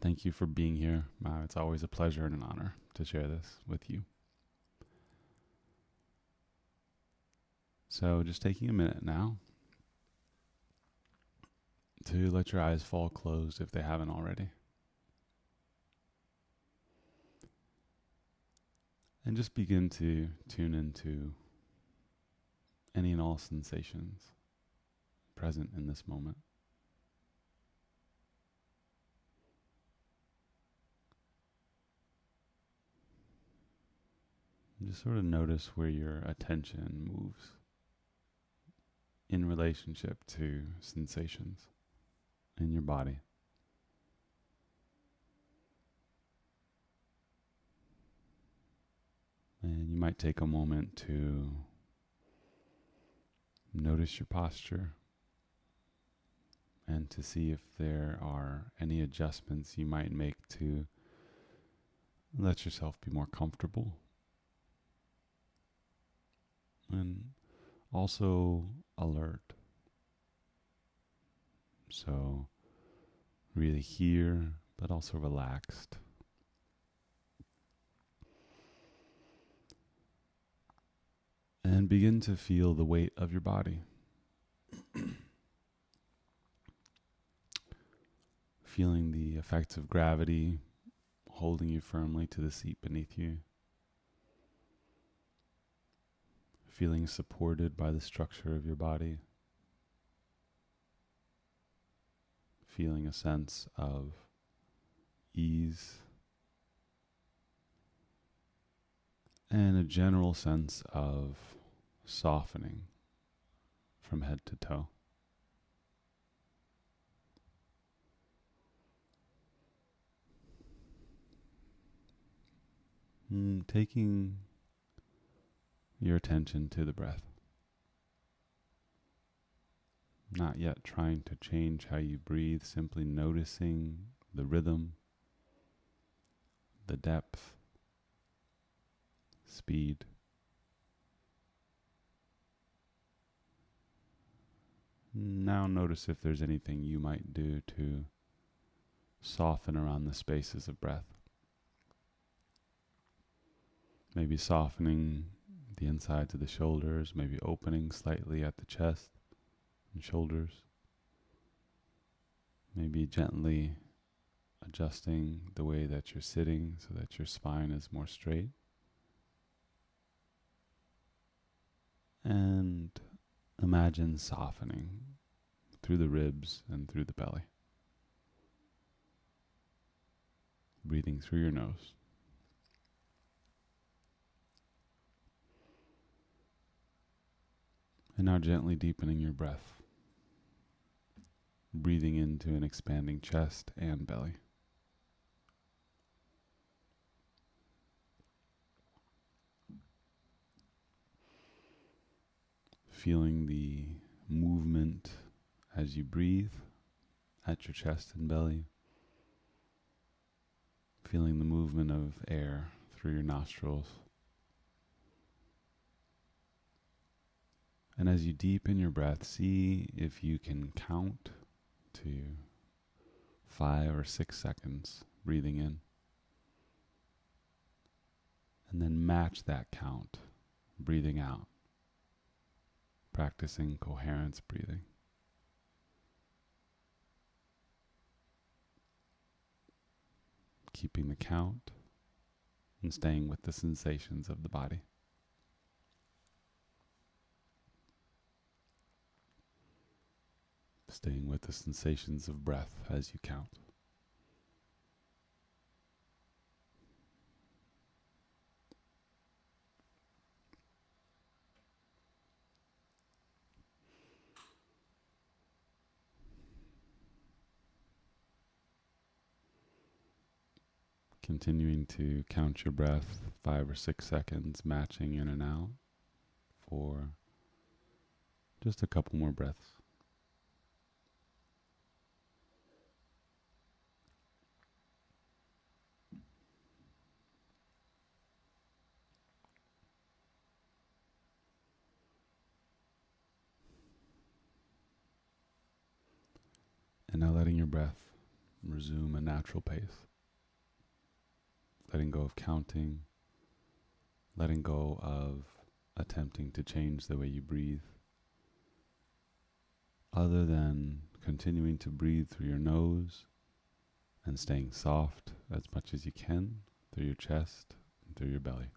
Thank you for being here. It's always a pleasure and an honor to share this with you. So, just taking a minute now to let your eyes fall closed if they haven't already. And just begin to tune into any and all sensations present in this moment. And just sort of notice where your attention moves in relationship to sensations in your body. And you might take a moment to notice your posture and to see if there are any adjustments you might make to let yourself be more comfortable. And also alert. So really here, but also relaxed. And begin to feel the weight of your body. Feeling the effects of gravity holding you firmly to the seat beneath you. Feeling supported by the structure of your body. Feeling a sense of ease. And a general sense of softening from head to toe. Taking your attention to the breath. Not yet trying to change how you breathe, simply noticing the rhythm, the depth, speed. Now notice if there's anything you might do to soften around the spaces of breath. Maybe softening the insides of the shoulders, maybe opening slightly at the chest and shoulders. Maybe gently adjusting the way that you're sitting so that your spine is more straight. And imagine softening through the ribs and through the belly. Breathing through your nose. And now gently deepening your breath. Breathing into an expanding chest and belly. Feeling the movement as you breathe at your chest and belly. Feeling the movement of air through your nostrils. And as you deepen your breath, see if you can count to 5 or 6 seconds breathing in. And then match that count, breathing out. Practicing coherence breathing. Keeping the count and staying with the sensations of the body. Staying with the sensations of breath as you count. Continuing to count your breath 5 or 6 seconds, matching in and out for just a couple more breaths. And now letting your breath resume a natural pace. Letting go of counting, letting go of attempting to change the way you breathe, other than continuing to breathe through your nose and staying soft as much as you can through your chest and through your belly.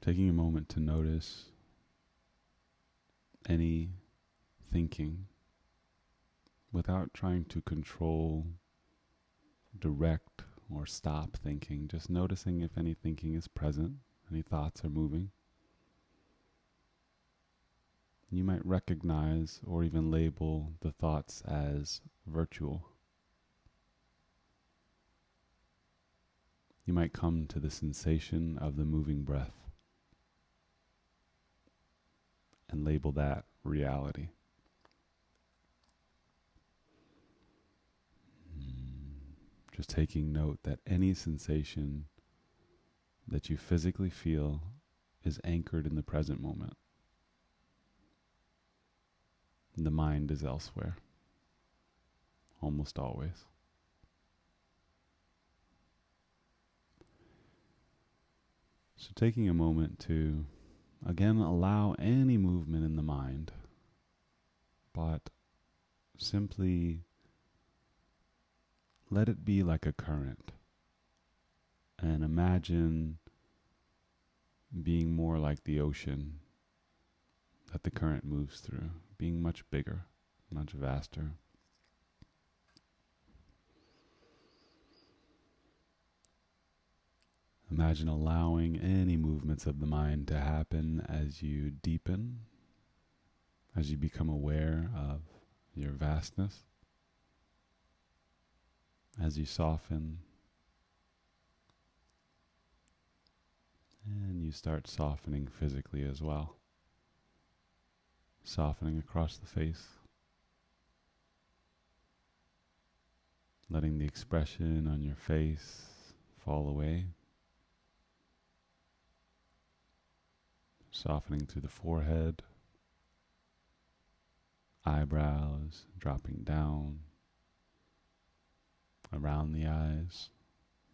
Taking a moment to notice any thinking without trying to control, direct, or stop thinking, just noticing if any thinking is present, any thoughts are moving. You might recognize or even label the thoughts as virtual. You might come to the sensation of the moving breath and label that reality. Just taking note that any sensation that you physically feel is anchored in the present moment. The mind is elsewhere, almost always. So taking a moment to, again, allow any movement in the mind, but simply let it be like a current. And imagine being more like the ocean that the current moves through, being much bigger, much vaster. Imagine allowing any movements of the mind to happen as you deepen, as you become aware of your vastness, as you soften, and you start softening physically as well. Softening across the face, letting the expression on your face fall away, softening through the forehead, eyebrows dropping down, around the eyes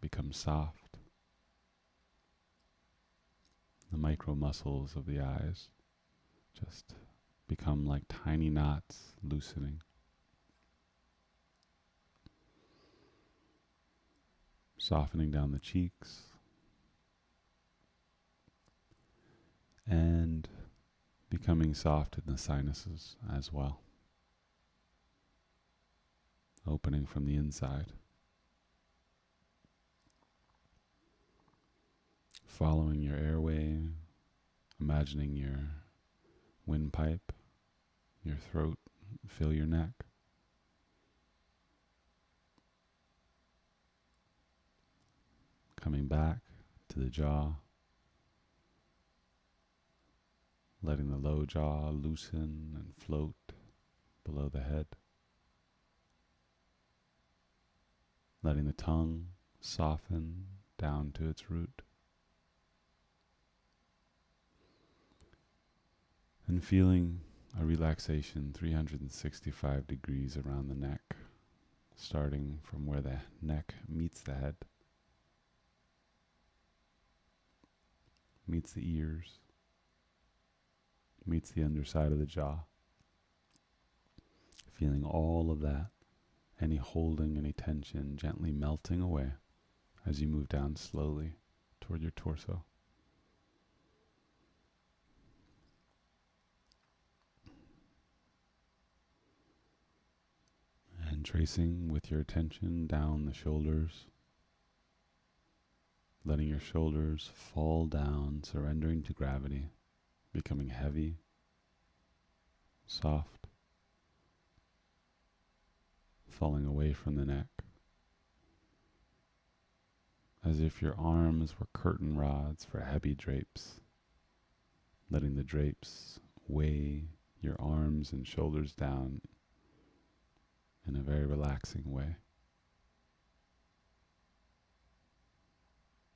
become soft, the micro muscles of the eyes just become like tiny knots loosening. Softening down the cheeks and becoming soft in the sinuses as well. Opening from the inside. Following your airway, imagining your windpipe, your throat, fill your neck. Coming back to the jaw, letting the low jaw loosen and float below the head. Letting the tongue soften down to its root. And feeling a relaxation 365 degrees around the neck, starting from where the neck meets the head, meets the ears, meets the underside of the jaw. Feeling all of that, any holding, any tension gently melting away as you move down slowly toward your torso. And tracing with your attention down the shoulders, letting your shoulders fall down, surrendering to gravity, becoming heavy, soft, falling away from the neck, as if your arms were curtain rods for heavy drapes, letting the drapes weigh your arms and shoulders down in a very relaxing way.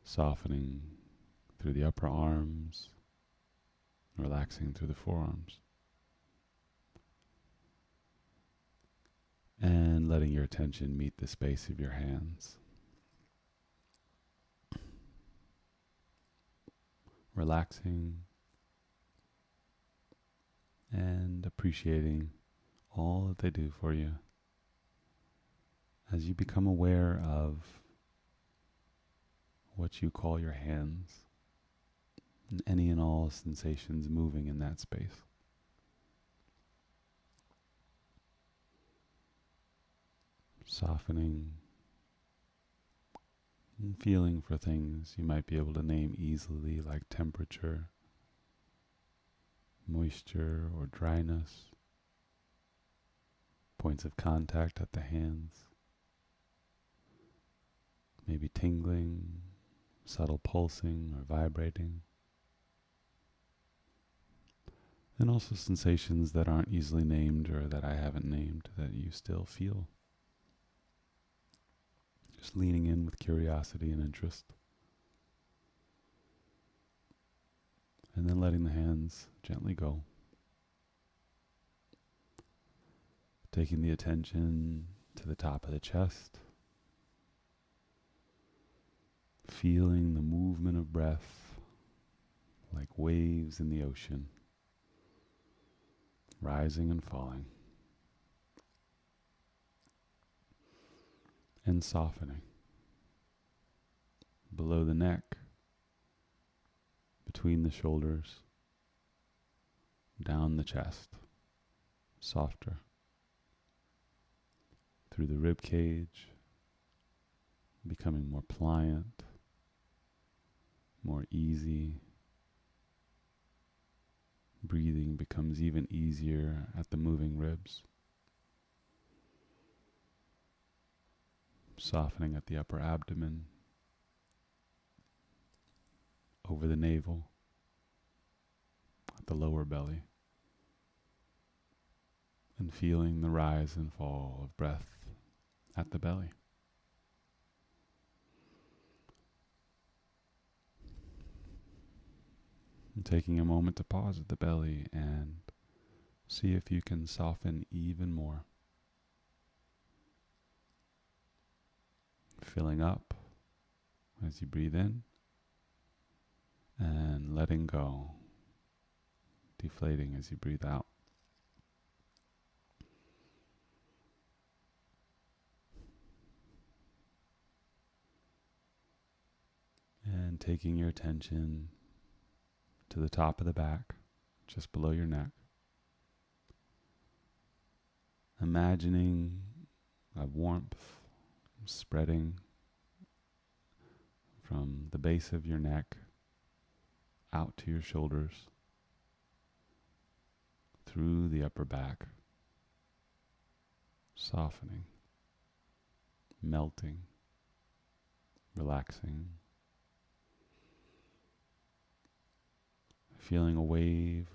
Softening through the upper arms, relaxing through the forearms. And letting your attention meet the space of your hands. Relaxing and appreciating all that they do for you as you become aware of what you call your hands and any and all sensations moving in that space. Softening and feeling for things you might be able to name easily, like temperature, moisture or dryness, points of contact at the hands, maybe tingling, subtle pulsing or vibrating, and also sensations that aren't easily named or that I haven't named that you still feel. Just leaning in with curiosity and interest. And then letting the hands gently go. Taking the attention to the top of the chest. Feeling the movement of breath like waves in the ocean, rising and falling. And softening. Below the neck, between the shoulders, down the chest, softer. Through the rib cage, becoming more pliant, more easy. Breathing becomes even easier at the moving ribs. Softening at the upper abdomen, over the navel, at the lower belly, and feeling the rise and fall of breath at the belly. And taking a moment to pause at the belly and see if you can soften even more. Filling up as you breathe in and letting go, deflating as you breathe out. And taking your attention to the top of the back, just below your neck. Imagining a warmth spreading from the base of your neck out to your shoulders, through the upper back, softening, melting, relaxing, feeling a wave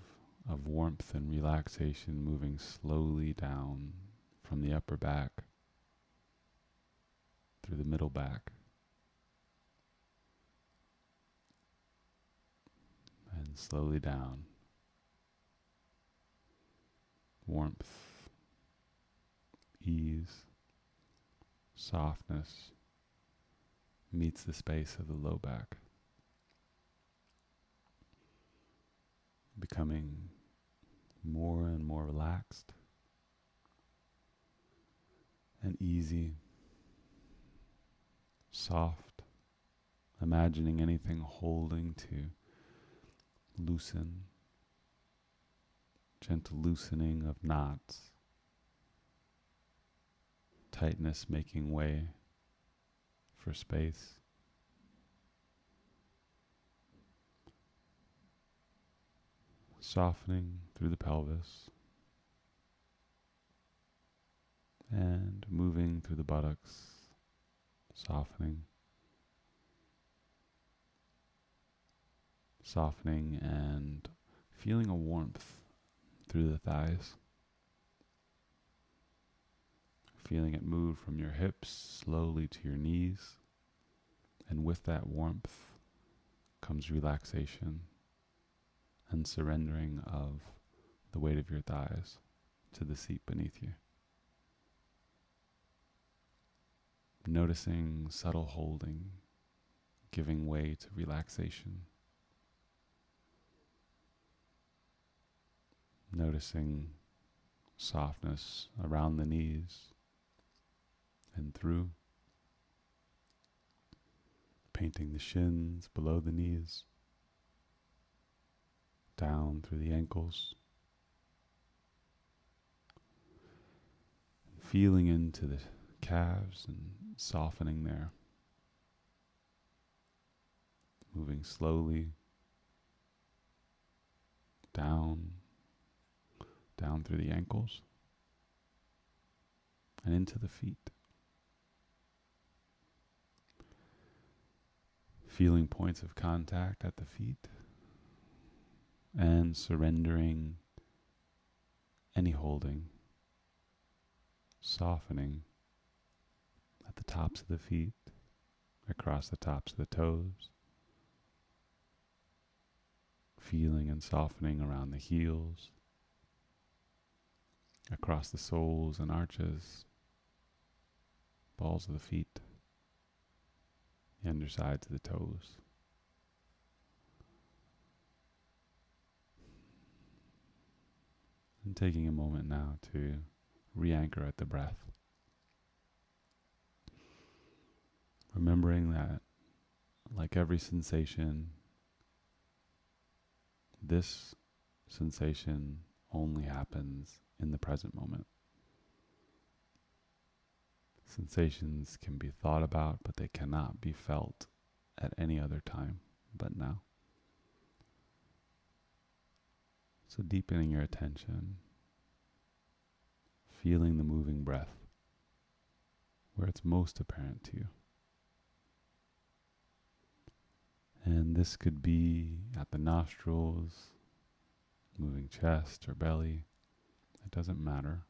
of warmth and relaxation moving slowly down from the upper back through the middle back and slowly down. Warmth, ease, softness meets the space of the low back, becoming more and more relaxed and easy, soft, imagining anything holding to loosen, gentle loosening of knots, tightness making way for space. Softening through the pelvis and moving through the buttocks, softening, and feeling a warmth through the thighs. Feeling it move from your hips slowly to your knees, and with that warmth comes relaxation and surrendering of the weight of your thighs to the seat beneath you. Noticing subtle holding, giving way to relaxation. Noticing softness around the knees and through, painting the shins below the knees, down through the ankles, feeling into the calves and softening there, moving slowly down through the ankles and into the feet. Feeling points of contact at the feet and surrendering any holding, softening at the tops of the feet, across the tops of the toes, feeling and softening around the heels, across the soles and arches, balls of the feet, the undersides of the toes. And taking a moment now to re-anchor at the breath. Remembering that, like every sensation, this sensation only happens in the present moment. Sensations can be thought about, but they cannot be felt at any other time but now. So deepening your attention, feeling the moving breath where it's most apparent to you. And this could be at the nostrils, moving chest or belly. It doesn't matter.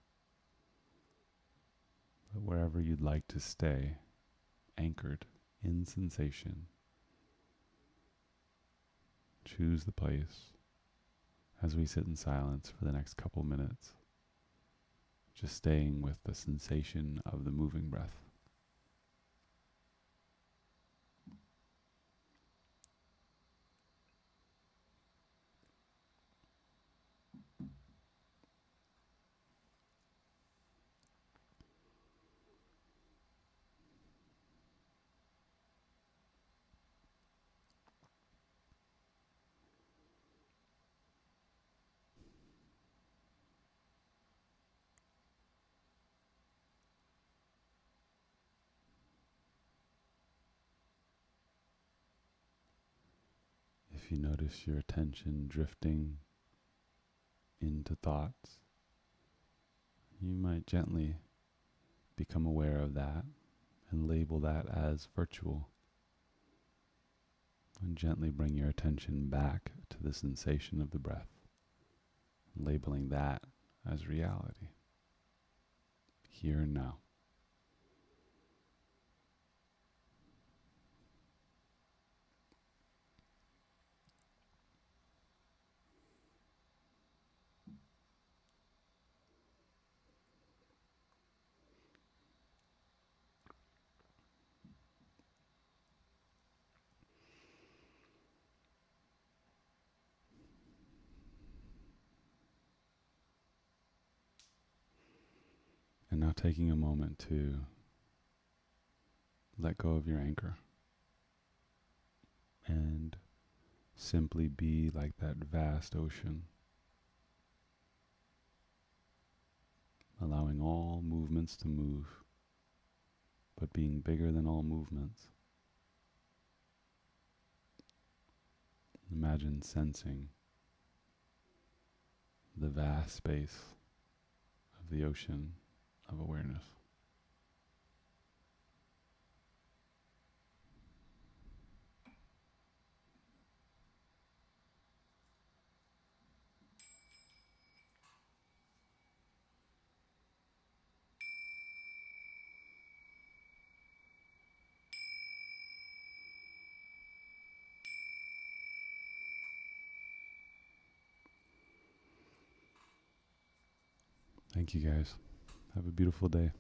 But wherever you'd like to stay, anchored in sensation, choose the place as we sit in silence for the next couple minutes, just staying with the sensation of the moving breath. If you notice your attention drifting into thoughts, you might gently become aware of that and label that as virtual. And gently bring your attention back to the sensation of the breath, labeling that as reality, here and now. And now taking a moment to let go of your anchor and simply be like that vast ocean, allowing all movements to move, but being bigger than all movements. Imagine sensing the vast space of the ocean of awareness. Thank you guys. Have a beautiful day.